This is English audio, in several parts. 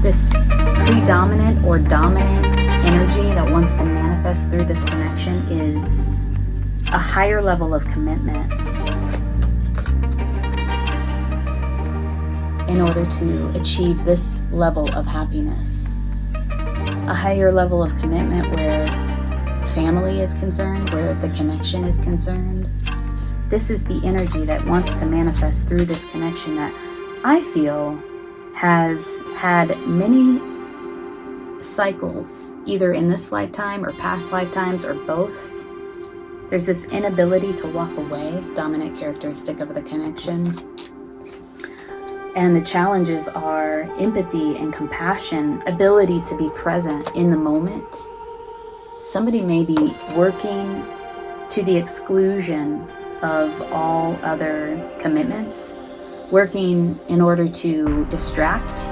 This predominant or dominant energy that wants to manifest through this connection is a higher level of commitment in order to achieve this level of happiness. A higher level of commitment where family is concerned, where the connection is concerned. This is the energy that wants to manifest through this connection that I feel has had many cycles, either in this lifetime or past lifetimes or both. There's this inability to walk away, dominant characteristic of the connection. And the challenges are empathy and compassion, ability to be present in the moment. Somebody may be working to the exclusion of all other commitments, working in order to distract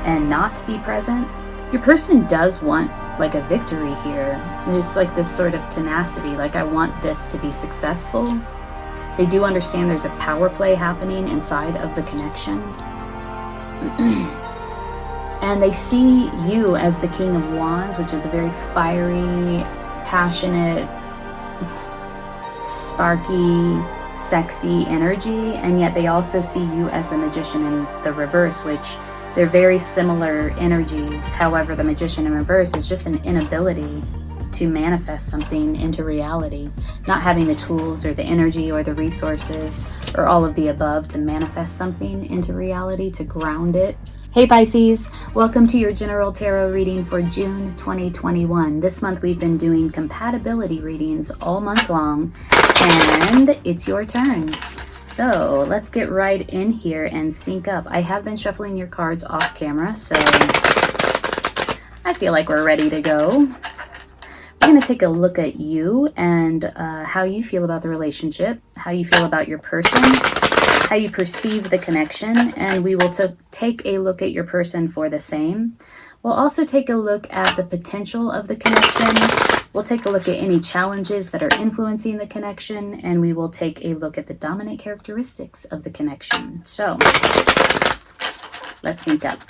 and not be present. Your person does want like a victory here. There's like this sort of tenacity, like I want this to be successful. They do understand there's a power play happening inside of the connection. And they see you as the King of Wands, which is a very fiery, passionate, sparky, sexy energy, and yet they also see you as the Magician in the reverse, which they're very similar energies. However, the Magician in reverse is just an inability to manifest something into reality, not having the tools or the energy or the resources or all of the above to manifest something into reality, to ground it. Hey Pisces, welcome to your general tarot reading for June 2021. This month we've been doing compatibility readings all month long, and it's your turn. So let's get right in here and sync up. I have been shuffling your cards off camera, so I feel like we're ready to go. We're going to take a look at you and how you feel about the relationship, how you feel about your person, how you perceive the connection, and we will take a look at your person for the same. We'll also take a look at the potential of the connection. We'll take a look at any challenges that are influencing the connection, and we will take a look at the dominant characteristics of the connection. So let's sync up.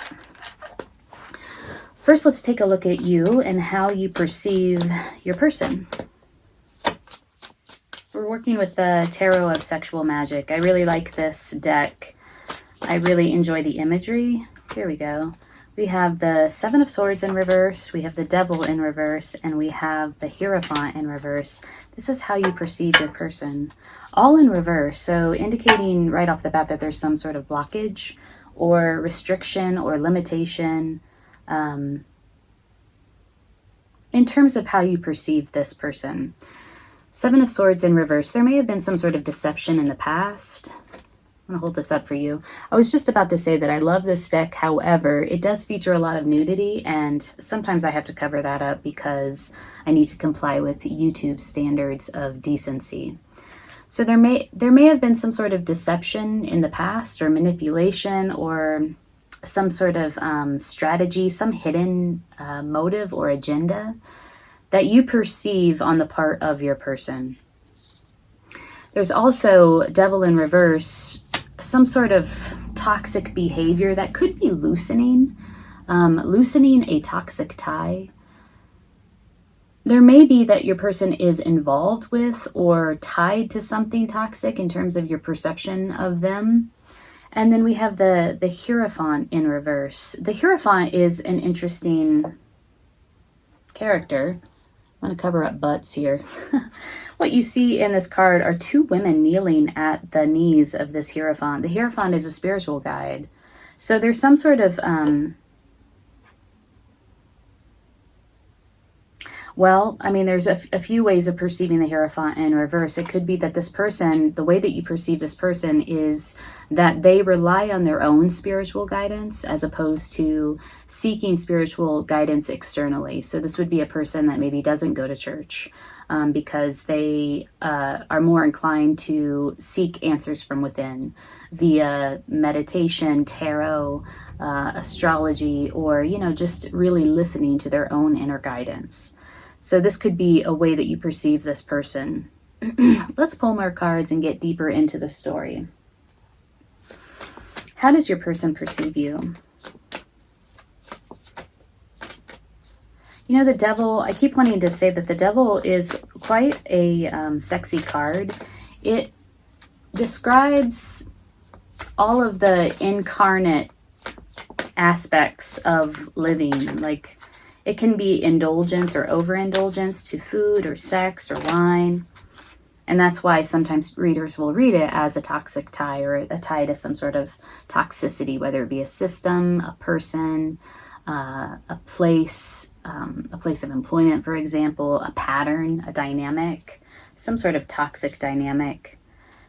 First, let's take a look at you and how you perceive your person. We're working with the Tarot of Sexual Magic. I really like this deck. I really enjoy the imagery. Here we go. We have the Seven of Swords in reverse, we have the Devil in reverse, and we have the Hierophant in reverse. This is how you perceive your person. All in reverse, so indicating right off the bat that there's some sort of blockage or restriction or limitation in terms of how you perceive this person. Seven of Swords in reverse. There may have been some sort of deception in the past. I'm going to hold this up for you. I was just about to say that I love this deck. However, it does feature a lot of nudity, and sometimes I have to cover that up because I need to comply with YouTube standards of decency. So there may have been some sort of deception in the past, or manipulation, or some sort of strategy, some hidden motive or agenda that you perceive on the part of your person. There's also, Devil in reverse, some sort of toxic behavior that could be loosening a toxic tie. There may be that your person is involved with or tied to something toxic in terms of your perception of them. And then we have the Hierophant in reverse. The Hierophant is an interesting character. I'm going to cover up butts here. What you see in this card are two women kneeling at the knees of this Hierophant. The Hierophant is a spiritual guide. So there's some sort of well, I mean, there's a few ways of perceiving the Hierophant in reverse. It could be that this person, the way that you perceive this person is that they rely on their own spiritual guidance as opposed to seeking spiritual guidance externally. So this would be a person that maybe doesn't go to church because they are more inclined to seek answers from within via meditation, tarot, astrology, or, you know, just really listening to their own inner guidance. So this could be a way that you perceive this person. Let's pull more cards and get deeper into the story. How does your person perceive you? You know, the devil, I keep wanting to say that the devil is quite a sexy card. It describes all of the incarnate aspects of living. Like, it can be indulgence or overindulgence to food or sex or wine. And that's why sometimes readers will read it as a toxic tie, or a tie to some sort of toxicity, whether it be a system, a person, a place of employment, for example, a pattern, a dynamic, some sort of toxic dynamic.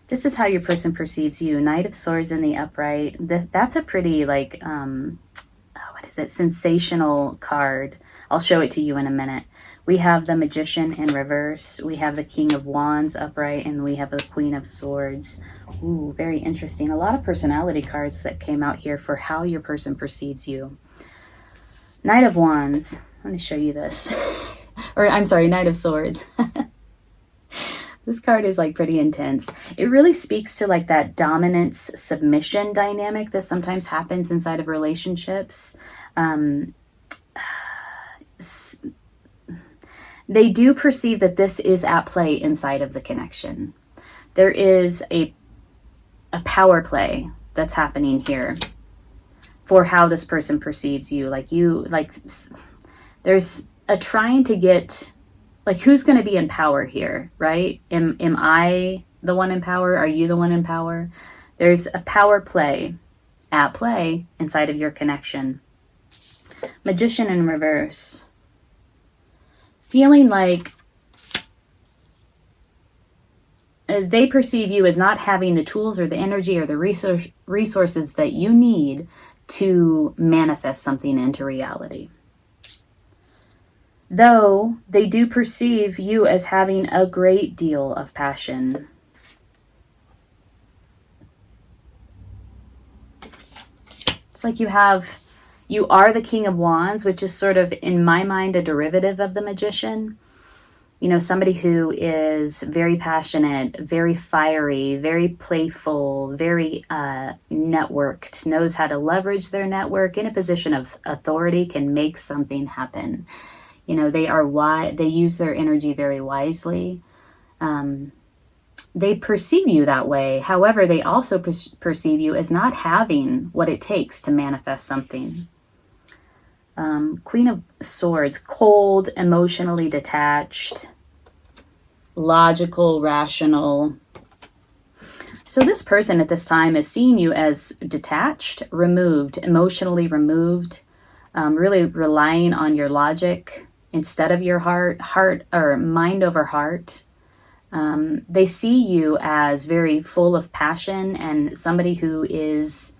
This is how your person perceives you. Knight of Swords in the upright. That's a pretty, like, what is it? Sensational card. I'll show it to you in a minute. We have the Magician in reverse. We have the King of Wands upright, and we have the Queen of Swords. Ooh, very interesting. A lot of personality cards that came out here for how your person perceives you. Knight of Wands. I'm going to show you this. Or, I'm sorry, Knight of Swords. This card is like pretty intense. It really speaks to like that dominance submission dynamic that sometimes happens inside of relationships. They do perceive that this is at play inside of the connection. There is a power play that's happening here for how this person perceives you. There's a trying to get, like, who's going to be in power here, right? Am I the one in power? Are you the one in power? There's a power play at play inside of your connection. Magician in reverse. Feeling like they perceive you as not having the tools or the energy or the resources that you need to manifest something into reality. Though they do perceive you as having a great deal of passion. It's like you are the King of Wands, which is sort of, in my mind, a derivative of the Magician. You know, somebody who is very passionate, very fiery, very playful, very networked, knows how to leverage their network, in a position of authority, can make something happen. You know, they use their energy very wisely. They perceive you that way. However, they also perceive you as not having what it takes to manifest something. Queen of Swords, cold, emotionally detached, logical, rational. So this person at this time is seeing you as detached, removed, emotionally removed, really relying on your logic instead of your heart or mind over heart. They see you as very full of passion and somebody who is,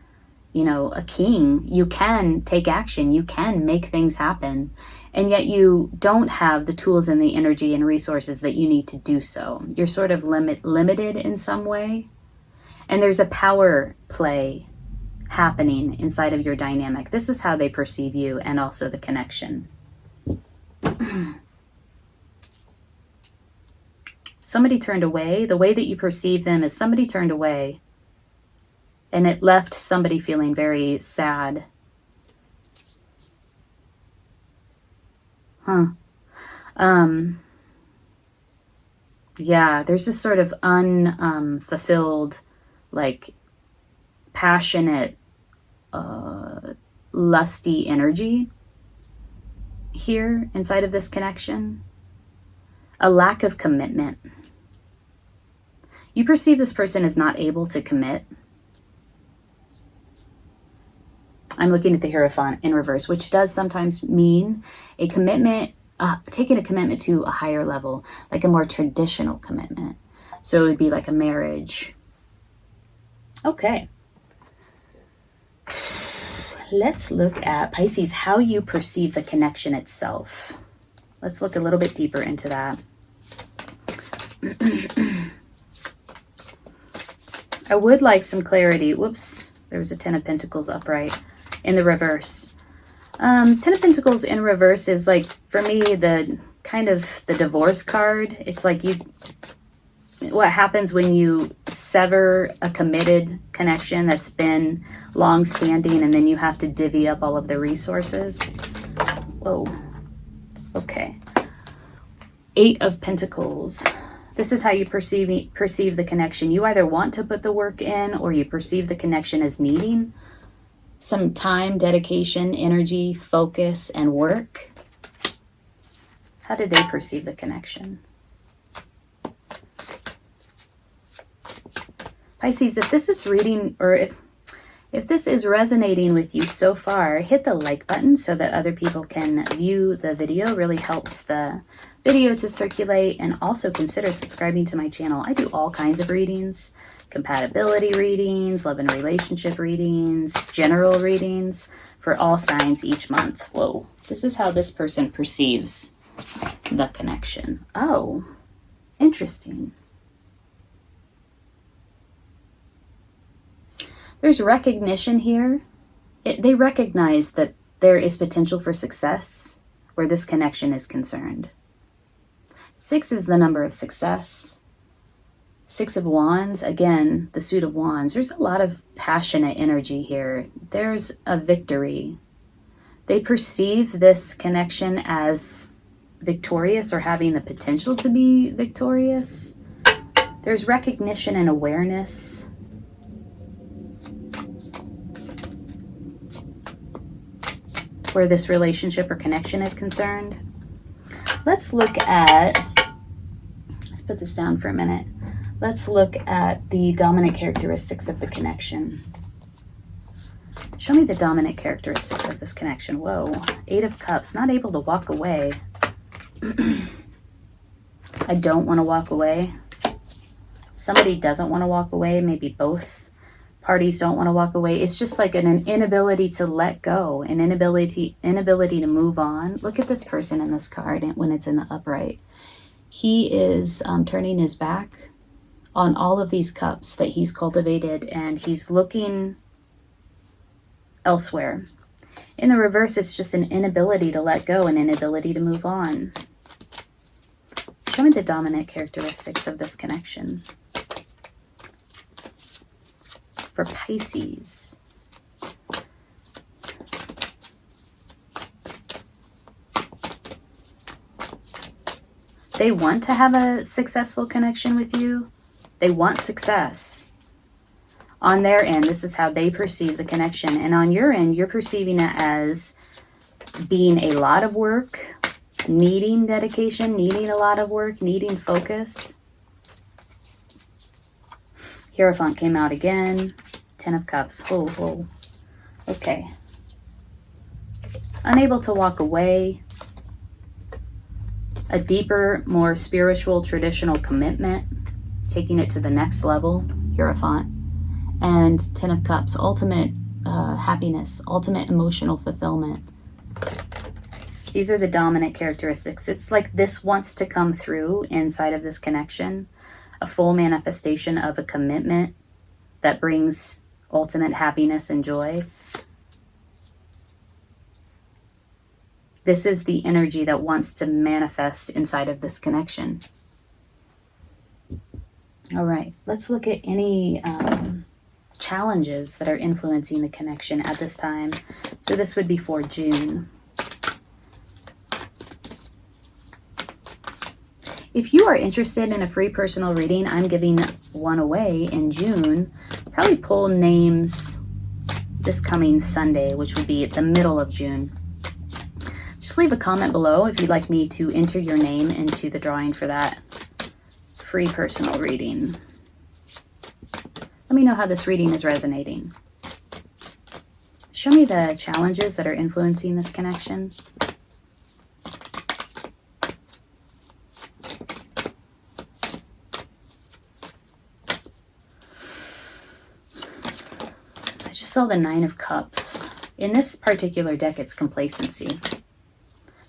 you know, a king. You can take action. You can make things happen. And yet you don't have the tools and the energy and resources that you need to do so. You're sort of limited in some way. And there's a power play happening inside of your dynamic. This is how they perceive you, and also the connection. Somebody turned away. The way that you perceive them is somebody turned away. And it left somebody feeling very sad. Yeah, there's this sort of unfulfilled, like, passionate, lusty energy here inside of this connection. A lack of commitment. You perceive this person as not able to commit. I'm looking at the Hierophant in reverse, which does sometimes mean a commitment, taking a commitment to a higher level, like a more traditional commitment. So it would be like a marriage. Okay. Let's look at, Pisces, how you perceive the connection itself. Let's look a little bit deeper into that. I would like some clarity. Whoops, there was a Ten of Pentacles upright in the reverse. Ten of Pentacles in reverse is, like, for me, the kind of the divorce card. It's like what happens when you sever a committed connection that's been long-standing, and then you have to divvy up all of the resources. Whoa. Okay. 8 of Pentacles. This is how you perceive the connection. You either want to put the work in, or you perceive the connection as needing some time, dedication, energy, focus, and work. How did they perceive the connection? Pisces, if this is reading, or if this is resonating with you so far, hit the like button so that other people can view the video. It really helps the video to circulate. And also consider subscribing to my channel. I do all kinds of readings, compatibility readings, love and relationship readings, general readings for all signs each month. Whoa, this is how this person perceives the connection. Oh, interesting. There's recognition here. They recognize that there is potential for success where this connection is concerned. 6 is the number of success. 6 of Wands, again, the suit of Wands. There's a lot of passionate energy here. There's a victory. They perceive this connection as victorious or having the potential to be victorious. There's recognition and awareness. Where this relationship or connection is concerned. Let's put this down for a minute. Let's look at the dominant characteristics of the connection. Show me the dominant characteristics of this connection. Whoa, 8 of Cups, not able to walk away. I don't want to walk away. Somebody doesn't want to walk away, maybe both parties don't want to walk away. It's just like an inability to let go, an inability to move on. Look at this person in this card when it's in the upright. He is turning his back on all of these cups that he's cultivated, and he's looking elsewhere. In the reverse, it's just an inability to let go, an inability to move on. Show me the dominant characteristics of this connection. For Pisces. They want to have a successful connection with you. They want success. On their end, this is how they perceive the connection. And on your end, you're perceiving it as being a lot of work, needing dedication, needing a lot of work, needing focus. Hierophant came out again. 10 of Cups. Whoa. Okay. Unable to walk away. A deeper, more spiritual, traditional commitment. Taking it to the next level. Hierophant. And 10 of Cups. Ultimate happiness. Ultimate emotional fulfillment. These are the dominant characteristics. It's like this wants to come through inside of this connection. A full manifestation of a commitment that brings ultimate happiness and joy. This is the energy that wants to manifest inside of this connection. All right, let's look at any challenges that are influencing the connection at this time. So this would be for June. If you are interested in a free personal reading, I'm giving one away in June. Probably pull names this coming Sunday, which would be at the middle of June. Just leave a comment below if you'd like me to enter your name into the drawing for that free personal reading. Let me know how this reading is resonating. Show me the challenges that are influencing this connection. I just saw the 9 of Cups. In this particular deck, it's complacency.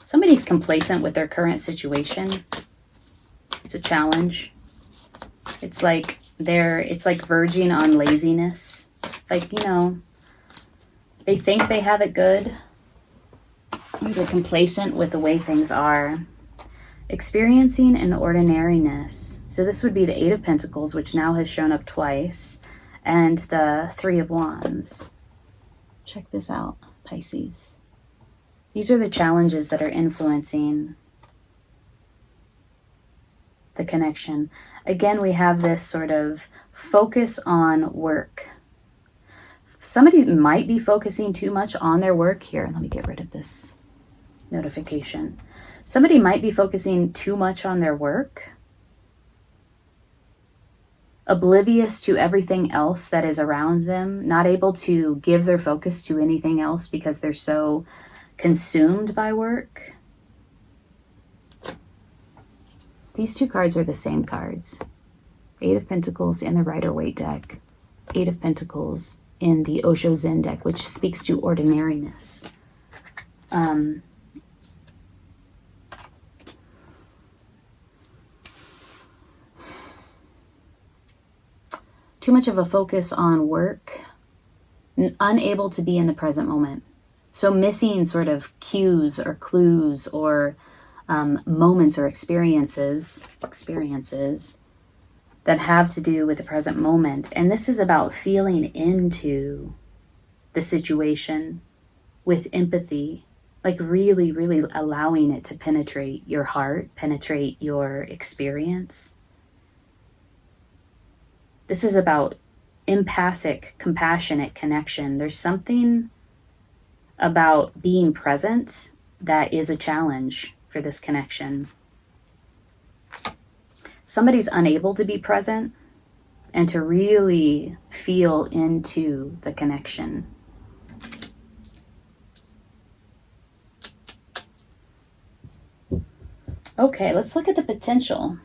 Somebody's complacent with their current situation. It's a challenge. It's like verging on laziness. Like, you know, they think they have it good. They're complacent with the way things are. Experiencing an ordinariness. So this would be the 8 of Pentacles, which now has shown up twice, and the 3 of Wands. Check this out, Pisces. These are the challenges that are influencing the connection. Again, we have this sort of focus on work. Somebody might be focusing too much on their work here. Let me get rid of this notification. Somebody might be focusing too much on their work, oblivious to everything else that is around them, not able to give their focus to anything else because they're so consumed by work. These two cards are the same cards. 8 of Pentacles in the Ryder Waite deck. 8 of Pentacles in the Osho Zen deck, which speaks to ordinariness. Too much of a focus on work, unable to be in the present moment. So missing sort of cues or clues or moments or experiences that have to do with the present moment. And this is about feeling into the situation with empathy, like really, really allowing it to penetrate your heart, penetrate your experience. This is about empathic, compassionate connection. There's something about being present that is a challenge for this connection. Somebody's unable to be present and to really feel into the connection. Okay, let's look at the potential.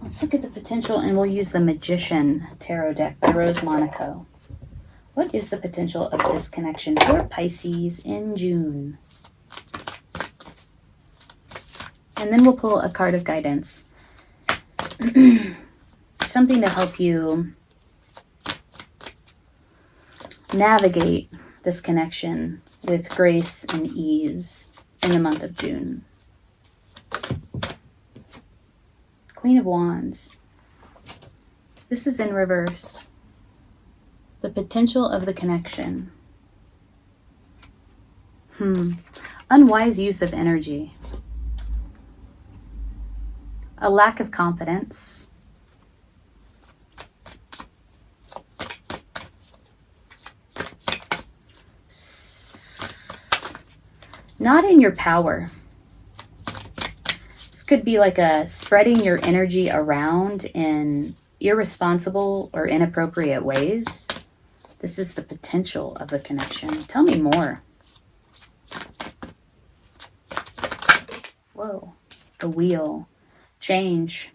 Let's look at the potential, and we'll use the Magician Tarot deck by Rose Monaco. What is the potential of this connection for Pisces in June? And then we'll pull a card of guidance. Something to help you navigate this connection with grace and ease in the month of June. Queen of Wands. This is in reverse. The potential of the connection. Unwise use of energy. A lack of confidence. Not in your power. This could be like a spreading your energy around in irresponsible or inappropriate ways. This is the potential of the connection. Tell me more. Whoa. The Wheel. Change.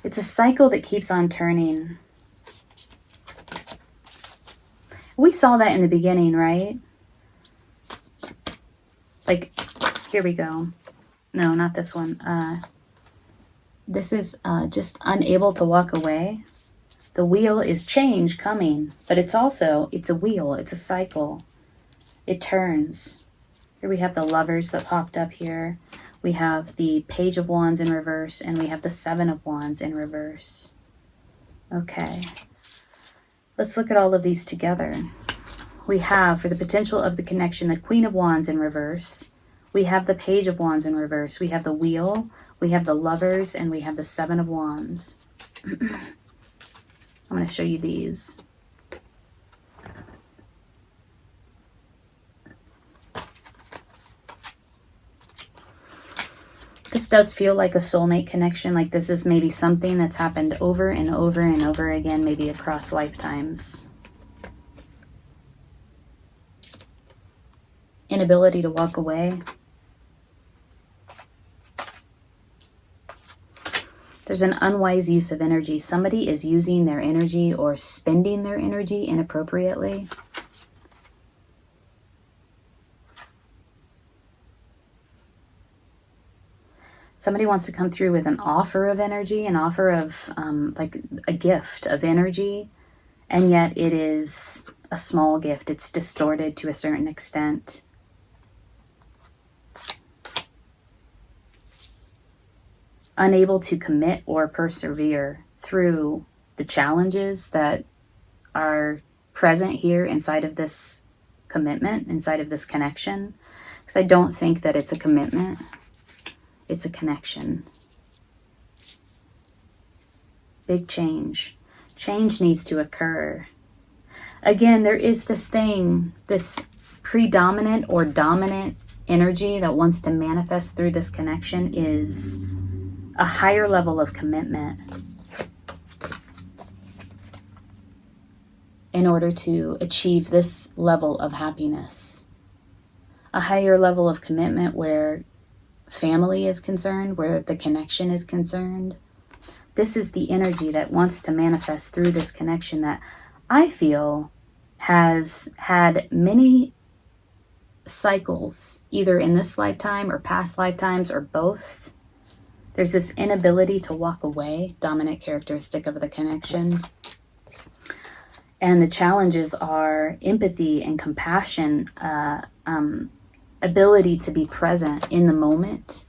It's a cycle that keeps on turning. We saw that in the beginning, right? Like, here we go. No, not this one. This is just unable to walk away. The wheel is change coming, but it's a wheel. It's a cycle. It turns. Here we have the Lovers that popped up here. We have the Page of Wands in reverse, and we have the 7 of Wands in reverse. Okay. Let's look at all of these together. We have, for the potential of the connection, the Queen of Wands in reverse. We have the Page of Wands in reverse. We have the Wheel. We have the Lovers, and we have the 7 of Wands. I'm going to show you these. This does feel like a soulmate connection, like this is maybe something that's happened over and over and over again, maybe across lifetimes. Inability to walk away. There's an unwise use of energy. Somebody is using their energy or spending their energy inappropriately. Somebody wants to come through with an offer of energy, an offer of like a gift of energy, and yet it is a small gift. It's distorted to a certain extent. unable to commit or persevere through the challenges that are present here inside of this commitment, inside of this connection. Because I don't think that it's a commitment, it's a connection. Big change. Change needs to occur. Again, there is this thing, this predominant or dominant energy that wants to manifest through this connection is a higher level of commitment in order to achieve this level of happiness. A higher level of commitment where family is concerned, where the connection is concerned. This is the energy that wants to manifest through this connection that I feel has had many cycles, either in this lifetime or past lifetimes or both. There's this inability to walk away, dominant characteristic of the connection. And the challenges are empathy and compassion, ability to be present in the moment.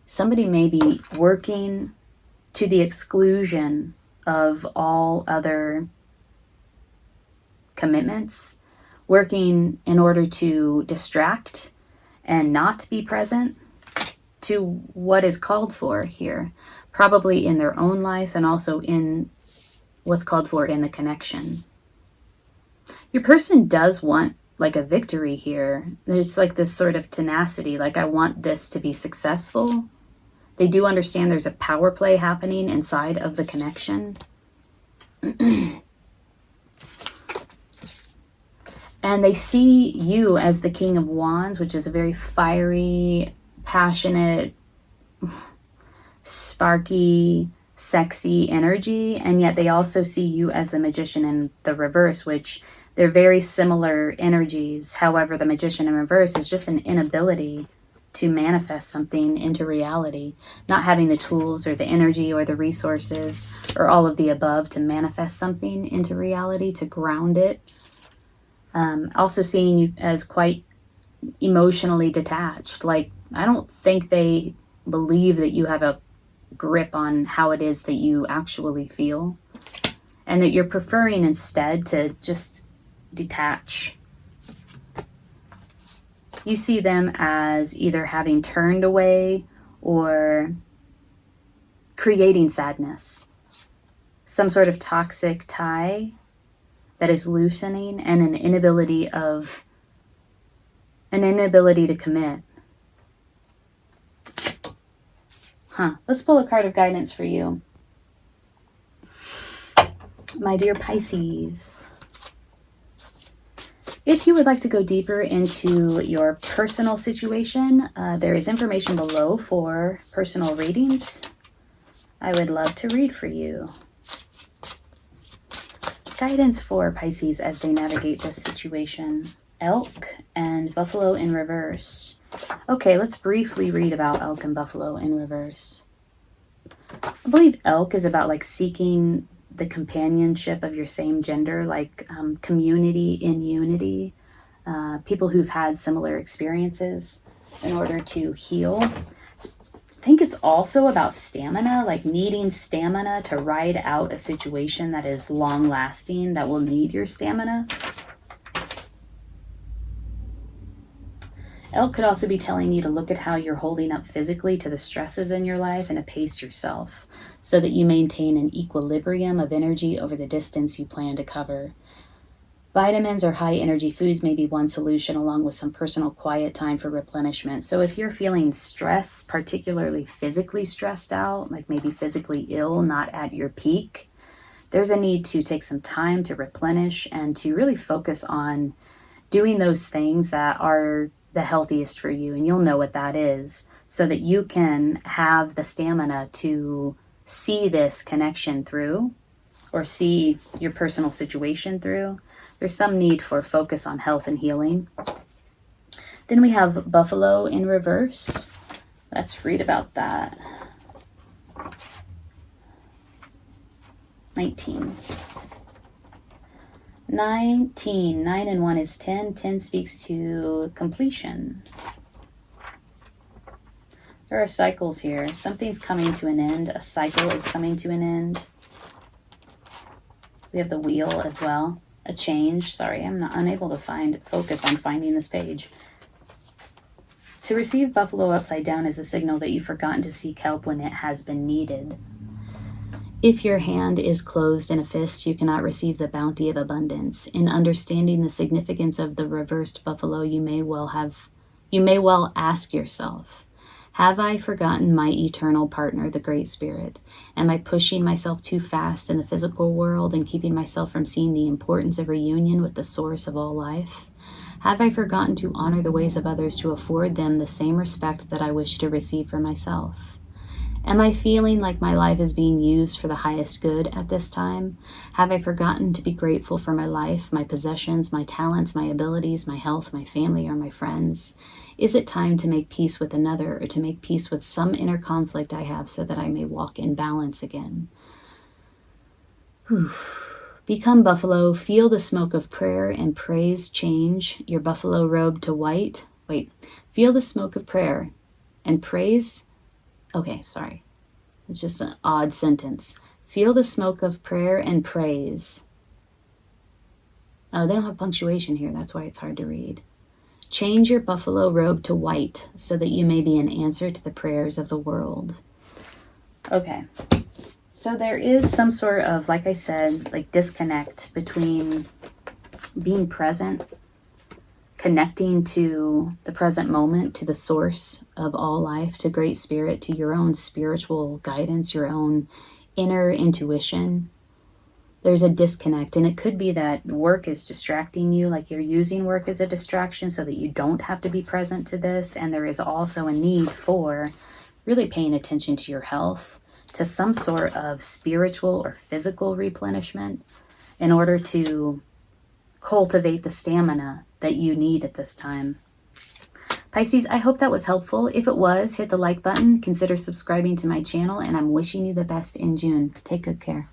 Somebody may be working to the exclusion of all other commitments, working in order to distract and not be present to what is called for here, probably in their own life and also in what's called for in the connection. Your person does want like a victory here. There's like this sort of tenacity, like I want this to be successful. They do understand there's a power play happening inside of the connection. And they see you as the King of Wands, which is a very fiery, passionate, sparky, sexy energy. And yet they also see you as the Magician in the reverse, which they're very similar energies. However, the Magician in reverse is just an inability to manifest something into reality, not having the tools or the energy or the resources or all of the above to manifest something into reality, to ground it. Also seeing you as quite emotionally detached. Like, I don't think they believe that you have a grip on how it is that you actually feel, and that you're preferring instead to just detach. You see them as either having turned away or creating sadness, some sort of toxic tie that is loosening, and an inability to commit. Let's pull a card of guidance for you, my dear Pisces. If you would like to go deeper into your personal situation, there is information below for personal readings. I would love to read for you. Guidance for Pisces as they navigate this situation. Elk and buffalo in reverse. Okay, let's briefly read about elk and buffalo in reverse. I believe elk is about like seeking the companionship of your same gender, like community in unity, people who've had similar experiences in order to heal. I think it's also about stamina, like needing stamina to ride out a situation that is long lasting, that will need your stamina. Elk could also be telling you to look at how you're holding up physically to the stresses in your life and to pace yourself so that you maintain an equilibrium of energy over the distance you plan to cover. Vitamins or high energy foods may be one solution, along with some personal quiet time for replenishment. So if you're feeling stress, particularly physically stressed out, like maybe physically ill, not at your peak, there's a need to take some time to replenish and to really focus on doing those things that are the healthiest for you. And you'll know what that is, so that you can have the stamina to see this connection through, or see your personal situation through. There's some need for focus on health and healing. Then we have buffalo in reverse. Let's read about that. 19. 9 and 1 is 10. 10 speaks to completion. There are cycles here. Something's coming to an end. A cycle is coming to an end. We have the wheel as well. A change. Sorry, I'm not unable to focus on finding this page. To receive buffalo upside down is a signal that you've forgotten to seek help when it has been needed. If your hand is closed in a fist, you cannot receive the bounty of abundance. In understanding the significance of the reversed buffalo, you may well ask yourself, have I forgotten my eternal partner, the Great Spirit? Am I pushing myself too fast in the physical world and keeping myself from seeing the importance of reunion with the source of all life? Have I forgotten to honor the ways of others to afford them the same respect that I wish to receive for myself? Am I feeling like my life is being used for the highest good at this time? Have I forgotten to be grateful for my life, my possessions, my talents, my abilities, my health, my family, or my friends? Is it time to make peace with another or to make peace with some inner conflict I have so that I may walk in balance again? Whew. Become buffalo, feel the smoke of prayer and praise change your buffalo robe to white. Feel the smoke of prayer and praise. Okay, sorry. It's just an odd sentence. Feel the smoke of prayer and praise. Oh, they don't have punctuation here. That's why it's hard to read. Change your buffalo robe to white so that you may be an answer to the prayers of the world. Okay. So there is some sort of, like I said, like disconnect between being present, connecting to the present moment, to the source of all life, to Great Spirit, to your own spiritual guidance, your own inner intuition. There's a disconnect, and it could be that work is distracting you, like you're using work as a distraction so that you don't have to be present to this. And there is also a need for really paying attention to your health, to some sort of spiritual or physical replenishment in order to cultivate the stamina that you need at this time. Pisces, I hope that was helpful. If it was, hit the like button, consider subscribing to my channel, and I'm wishing you the best in June. Take good care.